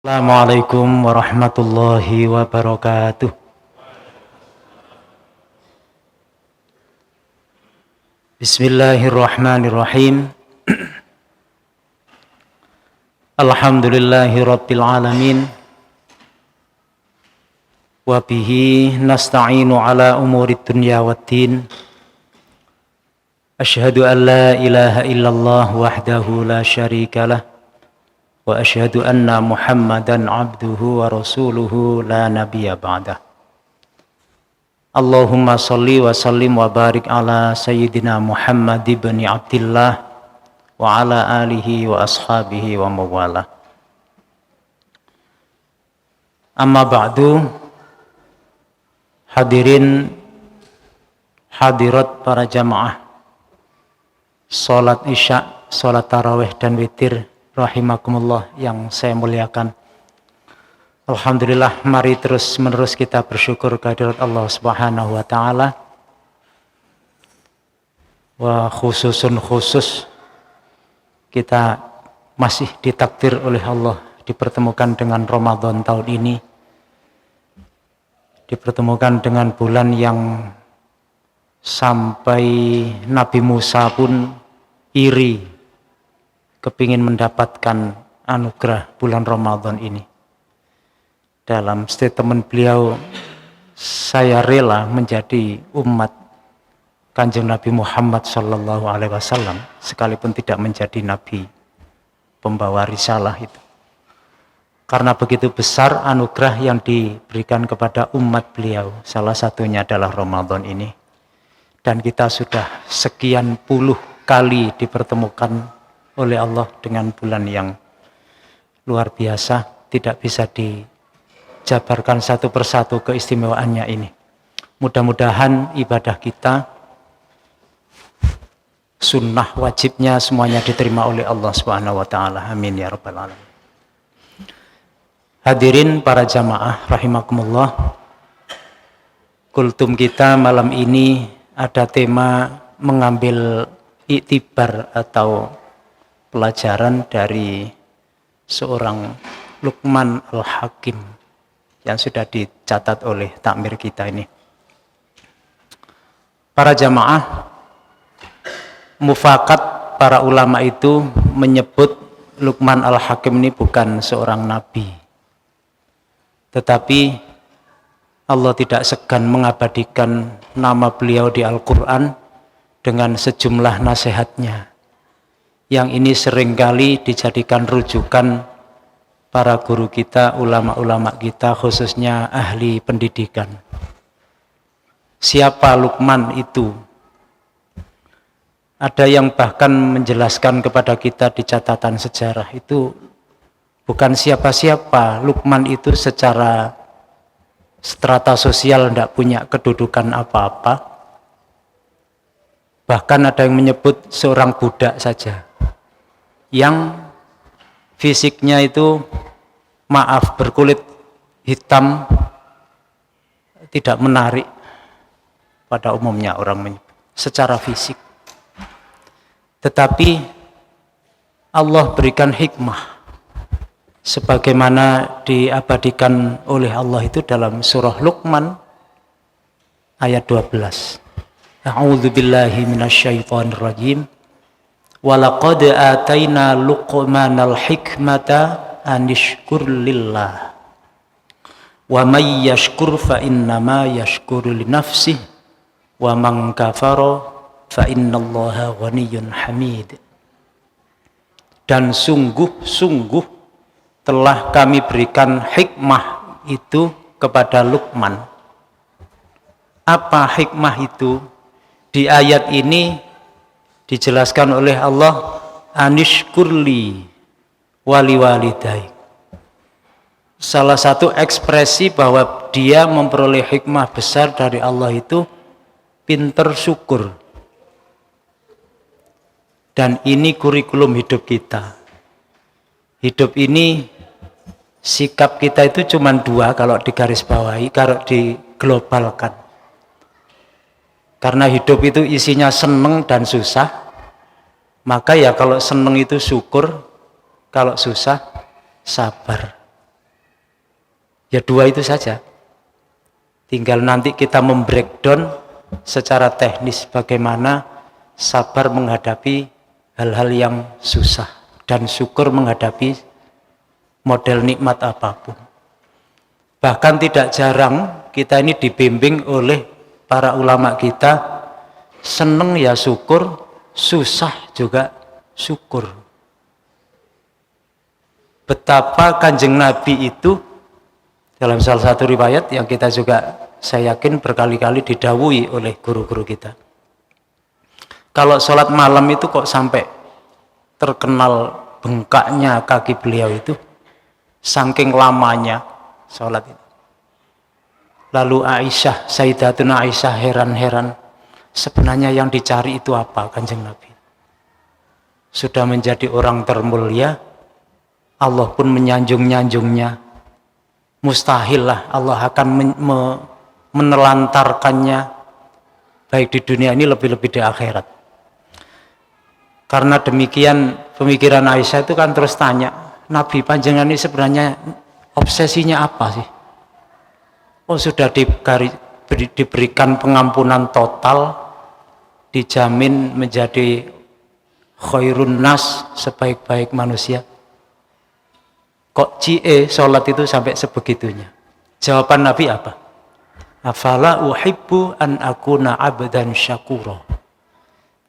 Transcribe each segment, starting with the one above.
Assalamualaikum warahmatullahi wabarakatuh. Bismillahirrahmanirrahim. Alhamdulillahi rabbil alamin. Wa bihi nasta'inu ala umuri dunya waddin. Asyhadu an la ilaha illallah wahdahu la syarikalah. Wa asyhadu anna Muhammadan abduhu wa rasuluhu la nabiyya ba'dah. Allahumma salli wa sallim wa barik ala sayyidina Muhammad ibn Abdillah wa ala alihi wa ashabihi wa mawala. Amma ba'du, hadirin hadirat para jamaah salat isya, salat tarawih dan witir rahimakumullah yang saya muliakan. Alhamdulillah, mari terus menerus kita bersyukur kehadirat Allah Subhanahu wa taala. Wa khusus kita masih ditakdir oleh Allah dipertemukan dengan Ramadan tahun ini. Dipertemukan dengan bulan yang sampai Nabi Musa pun iri kepingin mendapatkan anugerah bulan Ramadan ini. Dalam statement beliau, saya rela menjadi umat Kanjeng Nabi Muhammad sallallahu alaihi wasallam sekalipun tidak menjadi nabi pembawa risalah itu. Karena begitu besar anugerah yang diberikan kepada umat beliau, salah satunya adalah Ramadan ini. Dan kita sudah sekian puluh kali dipertemukan oleh Allah dengan bulan yang luar biasa, tidak bisa dijabarkan satu persatu keistimewaannya ini. Mudah-mudahan ibadah kita, sunnah wajibnya semuanya diterima oleh Allah Subhanahu wa taala. Amin ya rabbal alamin. Hadirin para jamaah rahimakumullah. Kultum kita malam ini ada tema mengambil iktibar atau pelajaran dari seorang Luqman Al-Hakim yang sudah dicatat oleh takmir kita ini. Para jamaah, mufakat para ulama itu menyebut Luqman Al-Hakim ini bukan seorang nabi, tetapi Allah tidak segan mengabadikan nama beliau di Al-Quran dengan sejumlah nasihatnya. Yang ini seringkali dijadikan rujukan para guru kita, ulama-ulama kita, khususnya ahli pendidikan. Siapa Luqman itu? Ada yang bahkan menjelaskan kepada kita di catatan sejarah itu bukan siapa-siapa. Luqman itu secara strata sosial tidak punya kedudukan apa-apa. Bahkan ada yang menyebut seorang budak saja, yang fisiknya itu berkulit hitam, tidak menarik pada umumnya orang menyebut secara fisik. Tetapi Allah berikan hikmah sebagaimana diabadikan oleh Allah itu dalam surah Luqman ayat 12. A'udzu billahi minasyaitonir rajim. Walaqad ataina Luqmanal hikmata anishkur lillah wa may yashkur fa innama yashkuru li nafsihi wa man kafara fa innallaha ghaniyyun hamid. Dan sungguh-sungguh telah kami berikan hikmah itu kepada Luqman. Apa hikmah itu? Di ayat ini dijelaskan oleh Allah, anishkurli wali walidai. Salah satu ekspresi bahwa dia memperoleh hikmah besar dari Allah itu pinter syukur. Dan ini kurikulum hidup kita. Hidup ini, sikap kita itu cuma dua kalau digarisbawahi, kalau diglobalkan. Karena hidup itu isinya seneng dan susah, maka ya kalau seneng itu syukur, kalau susah sabar. Ya dua itu saja. Tinggal nanti kita membreakdown secara teknis bagaimana sabar menghadapi hal-hal yang susah dan syukur menghadapi model nikmat apapun. Bahkan tidak jarang kita ini dibimbing oleh para ulama kita, seneng ya syukur, susah juga syukur. Betapa Kanjeng Nabi itu dalam salah satu riwayat yang kita juga saya yakin berkali-kali didhawuhi oleh guru-guru kita. Kalau sholat malam itu kok sampai terkenal bengkaknya kaki beliau itu, saking lamanya sholat itu. Lalu Aisyah, Sayyidatuna Aisyah heran-heran, sebenarnya yang dicari itu apa Kanjeng Nabi? Sudah menjadi orang termulia, Allah pun menyanjung-nyanjungnya. Mustahil lah Allah akan menelantarkannya baik di dunia ini lebih-lebih di akhirat. Karena demikian pemikiran Aisyah itu kan terus tanya, Nabi panjenengan ini sebenarnya obsesinya apa sih? Oh sudah diberikan pengampunan total, dijamin menjadi khairun nas, sebaik-baik manusia. Kok sholat itu sampai sebegitunya? Jawaban Nabi apa? Afala uhibbu an akuna abdan syakura.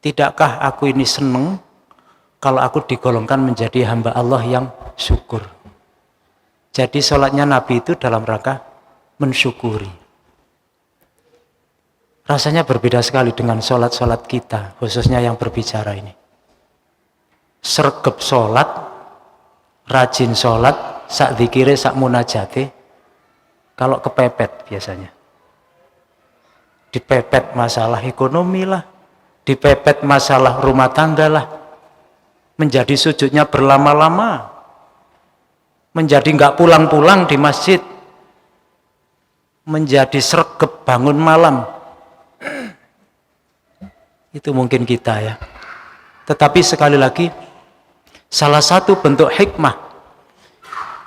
Tidakkah aku ini senang kalau aku digolongkan menjadi hamba Allah yang syukur? Jadi sholatnya Nabi itu dalam rangka mensyukuri. Rasanya berbeda sekali dengan sholat-sholat kita, khususnya yang berbicara ini. Sregep sholat, rajin sholat, sak dzikire, sak munajate, kalau kepepet biasanya. Dipepet masalah ekonomi lah, dipepet masalah rumah tangga lah, menjadi sujudnya berlama-lama, menjadi nggak pulang-pulang di masjid, menjadi sregep bangun malam. Itu mungkin kita ya. Tetapi sekali lagi, salah satu bentuk hikmah,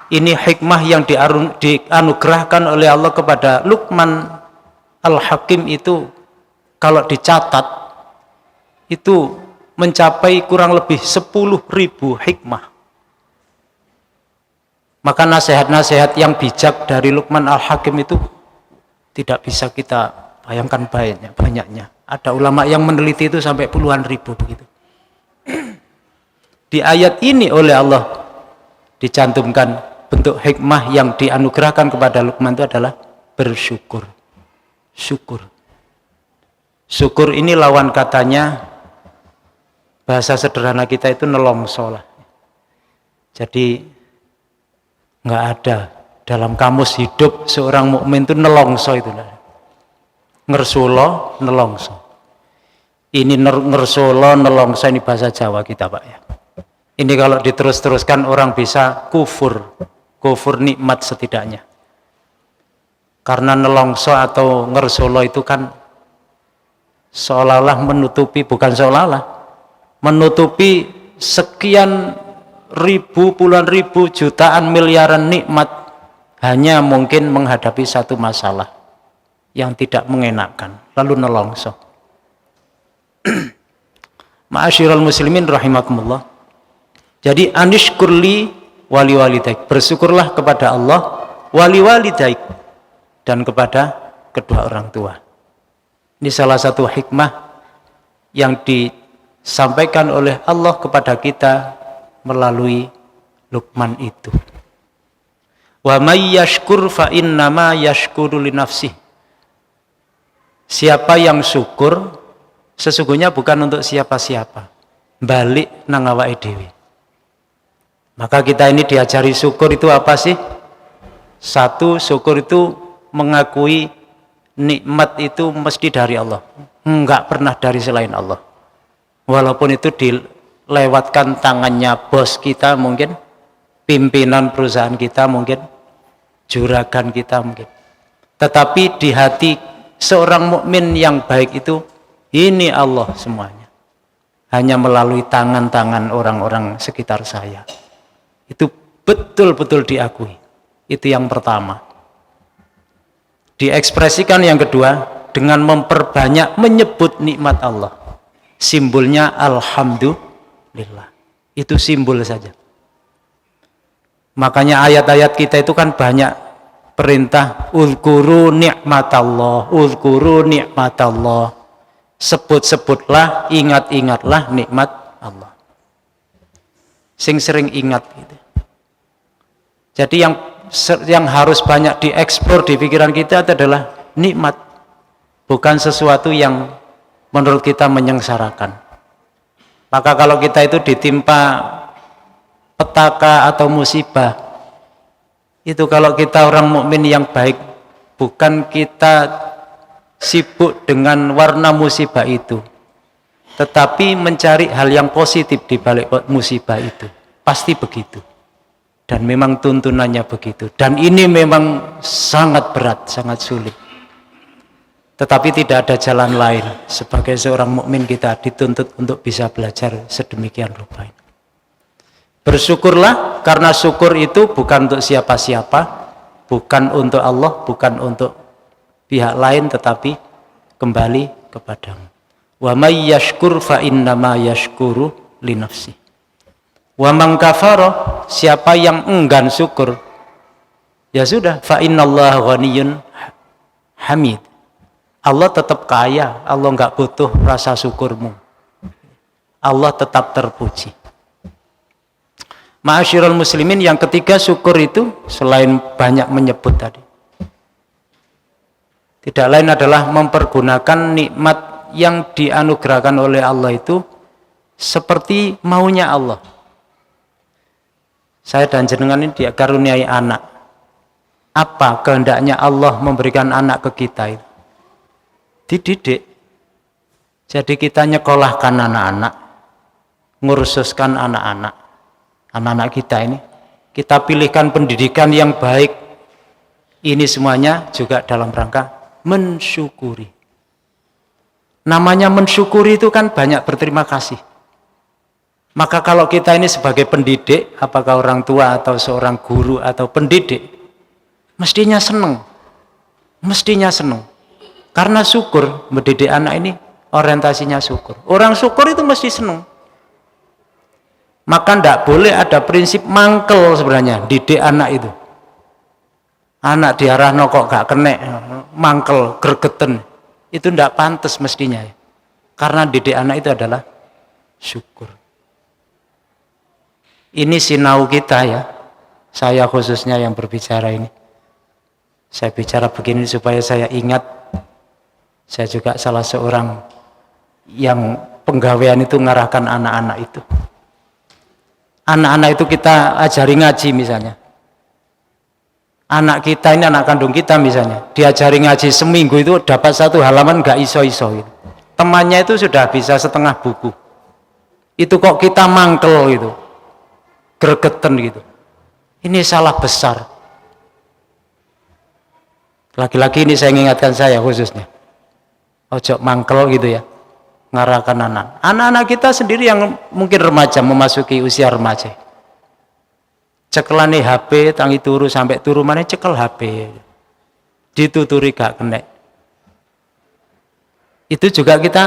ini hikmah yang dianugerahkan oleh Allah kepada Luqman Al-Hakim itu, kalau dicatat itu mencapai kurang lebih 10.000 hikmah. Maka nasihat-nasihat yang bijak dari Luqman Al-Hakim itu tidak bisa kita bayangkan banyaknya. Ada ulama yang meneliti itu sampai puluhan ribu begitu. Di ayat ini oleh Allah dicantumkan bentuk hikmah yang dianugerahkan kepada Luqman itu adalah bersyukur. Syukur. Syukur ini lawan katanya, bahasa sederhana kita itu nelongso lah. Jadi nggak ada dalam kamus hidup seorang mukmin itu nelongso itu lah. Ngersulo, nelongso. Ini ngersulo, nelongso, ini bahasa Jawa kita Pak ya. Ini kalau diterus-teruskan orang bisa kufur nikmat setidaknya. Karena nelongso atau ngersulo itu kan seolah-olah menutupi, bukan seolah-olah, menutupi sekian ribu, puluhan ribu, jutaan, miliaran nikmat hanya mungkin menghadapi satu masalah yang tidak mengenakkan, lalu nelongso. Ma'asyiral muslimin rahimakumullah. Jadi anishkurli wali walidaik, bersyukurlah kepada Allah, wali walidaik, dan kepada kedua orang tua. Ini salah satu hikmah yang disampaikan oleh Allah kepada kita melalui Luqman itu. Wa may yashkur fa innama yashkuru li nafsihi. Siapa yang syukur sesungguhnya bukan untuk siapa-siapa, balik nang awake dhewe. Maka kita ini diajari syukur itu apa sih? Satu, syukur itu mengakui nikmat itu mesti dari Allah, enggak pernah dari selain Allah. Walaupun itu dilewatkan tangannya bos kita mungkin, pimpinan perusahaan kita mungkin, juragan kita mungkin. Tetapi di hati seorang mukmin yang baik itu, ini Allah semuanya. Hanya melalui tangan-tangan orang-orang sekitar saya. Itu betul-betul diakui. Itu yang pertama. Diekspresikan yang kedua dengan memperbanyak menyebut nikmat Allah. Simbolnya alhamdulillah. Itu simbol saja. Makanya ayat-ayat kita itu kan banyak perintah uzkuru nikmatallah, uzkuru nikmatallah. Sebut-sebutlah, ingat-ingatlah nikmat Allah. Sing sering ingat gitu. Jadi yang harus banyak dieksplor di pikiran kita adalah nikmat, bukan sesuatu yang menurut kita menyengsarakan. Maka kalau kita itu ditimpa petaka atau musibah, itu kalau kita orang mukmin yang baik, bukan kita sibuk dengan warna musibah itu, tetapi mencari hal yang positif di balik musibah itu. Pasti begitu. Dan memang tuntunannya begitu. Dan ini memang sangat berat, sangat sulit. Tetapi tidak ada jalan lain. Sebagai seorang mukmin kita dituntut untuk bisa belajar sedemikian rupa. Bersyukurlah, karena syukur itu bukan untuk siapa-siapa, bukan untuk Allah, bukan untuk pihak lain, tetapi kembali kepadamu. Wa may yashkur fa innama yashkuru li nafsi. Wa man kafara, siapa yang enggan syukur, ya sudah, fa innallaha ghaniyyun hamid. Allah tetap kaya, Allah enggak butuh rasa syukurmu. Allah tetap terpuji. Ma'asyiral muslimin, yang ketiga syukur itu selain banyak menyebut tadi, tidak lain adalah mempergunakan nikmat yang dianugerahkan oleh Allah itu seperti maunya Allah. Saya dan jenengan ini dikaruniai anak. Apa kehendaknya Allah memberikan anak ke kita itu? Dididik. Jadi kita nyekolahkan anak-anak, ngursuskan anak-anak kita ini, kita pilihkan pendidikan yang baik. Ini semuanya juga dalam rangka mensyukuri. Namanya mensyukuri itu kan banyak berterima kasih. Maka kalau kita ini sebagai pendidik, apakah orang tua atau seorang guru atau pendidik, mestinya senang. Mestinya senang. Karena syukur, mendidik anak ini orientasinya syukur. Orang syukur itu mesti senang. Maka tidak boleh ada prinsip mangkel sebenarnya didik anak itu. Anak diarah kok gak kena, mangkel, gregeten. Itu tidak pantas mestinya. Karena didik anak itu adalah syukur. Ini sinau kita ya. Saya khususnya yang berbicara ini. Saya bicara begini supaya saya ingat. Saya juga salah seorang yang penggawean itu ngarahkan anak-anak itu. Anak-anak itu kita ajari ngaji misalnya. Anak kita ini, anak kandung kita misalnya, diajari ngaji seminggu itu dapat 1 halaman gak iso-iso gitu. Temannya itu sudah bisa setengah buku. Itu kok kita mangkel gitu, gregeten gitu. Ini salah besar. Lagi-lagi ini saya mengingatkan saya khususnya. Ojo mangkel gitu ya, ngarahkan anak. Anak-anak kita sendiri yang mungkin remaja, memasuki usia remaja. Cekelane HP, tangi turu sampai turu mana cekel HP. Dituturi gak kena. Itu juga kita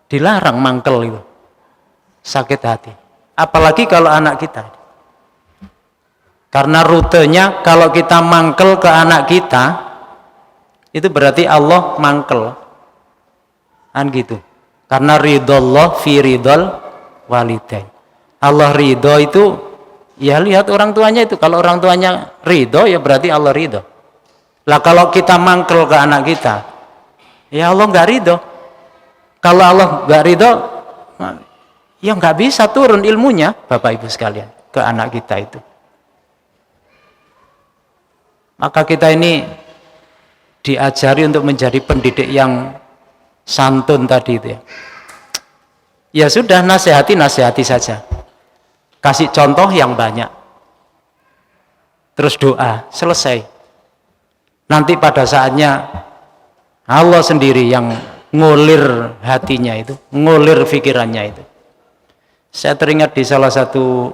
dilarang mangkel itu. Sakit hati. Apalagi kalau anak kita. Karena rutenya kalau kita mangkel ke anak kita, itu berarti Allah mangkel. Kan gitu. Karena ridhollah fi ridhol walidain. Allah ridho itu, ya lihat orang tuanya itu. Kalau orang tuanya ridho, ya berarti Allah ridho. Lah kalau kita mangkel ke anak kita, ya Allah nggak ridho. Kalau Allah nggak ridho, ya nggak bisa turun ilmunya, Bapak Ibu sekalian, ke anak kita itu. Maka kita ini diajari untuk menjadi pendidik yang santun tadi itu ya. Ya sudah, nasihati saja. Kasih contoh yang banyak. Terus doa, selesai. Nanti pada saatnya Allah sendiri yang ngulir hatinya itu, ngulir pikirannya itu. Saya teringat di salah satu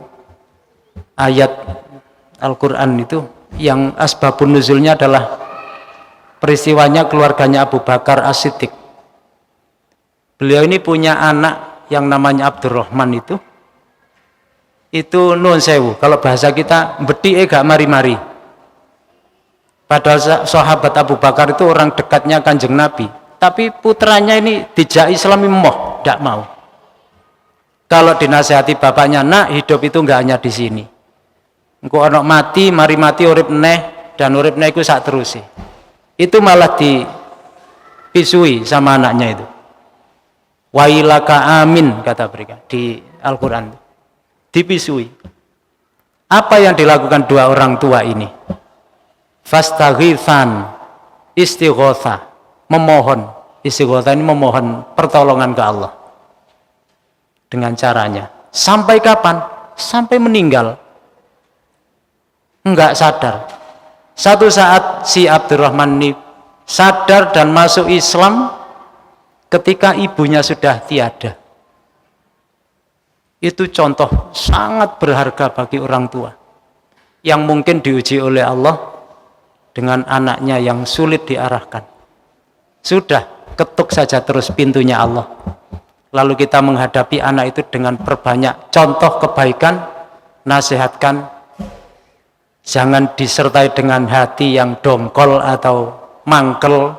ayat Al-Quran itu, yang asbabun nuzulnya adalah peristiwanya keluarganya Abu Bakar As-Siddiq. Beliau ini punya anak yang namanya Abdurrahman itu nuwun sewu, kalau bahasa kita bedike gak mari-mari. Padahal sahabat Abu Bakar itu orang dekatnya Kanjeng Nabi, tapi putranya ini dijak Islami moh, tidak mau. Kalau dinasihati bapaknya, nak hidup itu enggak hanya di sini. Engko ana mati, mari mati urip neh, dan urip neh iku sak terus. Itu malah dipisui sama anaknya itu. Wailaka amin kata mereka di Al-Qur'an. Dipisui. Apa yang dilakukan dua orang tua ini? Fastaghitsan, istighotha, memohon. Istighotha ini memohon pertolongan ke Allah. Dengan caranya. Sampai kapan? Sampai meninggal. Enggak sadar. Satu saat si Abdurrahman ini sadar dan masuk Islam ketika ibunya sudah tiada. Itu contoh sangat berharga bagi orang tua yang mungkin diuji oleh Allah dengan anaknya yang sulit diarahkan. Sudah, ketuk saja terus pintunya Allah. Lalu kita menghadapi anak itu dengan perbanyak contoh kebaikan, nasihatkan. Jangan disertai dengan hati yang dongkol atau mangkel,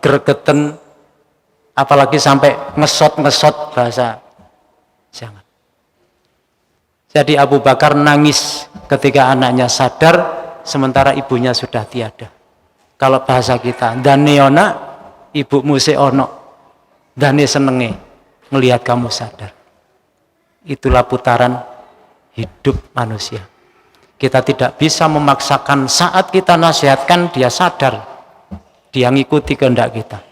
gregeten, apalagi sampai ngesot bahasa. Jangan. Jadi Abu Bakar nangis ketika anaknya sadar, sementara ibunya sudah tiada. Kalau bahasa kita, dane ona, ibumu se ono, dane senenge melihat kamu sadar. Itulah putaran hidup manusia. Kita tidak bisa memaksakan saat kita nasihatkan dia sadar, dia ngikuti kehendak kita.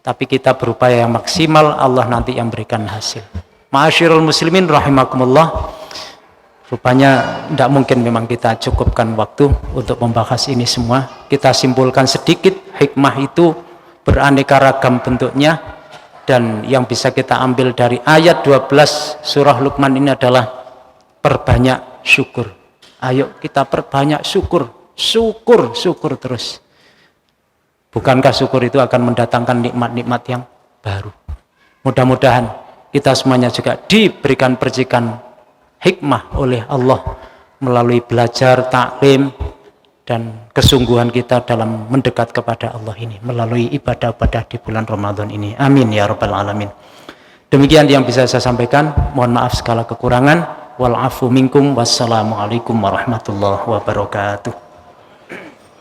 Tapi kita berupaya yang maksimal, Allah nanti yang berikan hasil. Ma'asyiral muslimin rahimakumullah. Rupanya tidak mungkin memang kita cukupkan waktu untuk membahas ini semua. Kita simpulkan sedikit, hikmah itu beraneka ragam bentuknya, dan yang bisa kita ambil dari ayat 12 surah Luqman ini adalah perbanyak syukur. Ayo kita perbanyak syukur terus. Bukankah syukur itu akan mendatangkan nikmat-nikmat yang baru? Mudah-mudahan kita semuanya juga diberikan percikan hikmah oleh Allah melalui belajar, taklim, dan kesungguhan kita dalam mendekat kepada Allah ini melalui ibadah-ibadah di bulan Ramadan ini. Amin ya rabbal alamin. Demikian yang bisa saya sampaikan. Mohon maaf segala kekurangan. Wal afu minkum. Wassalamualaikum warahmatullahi wabarakatuh.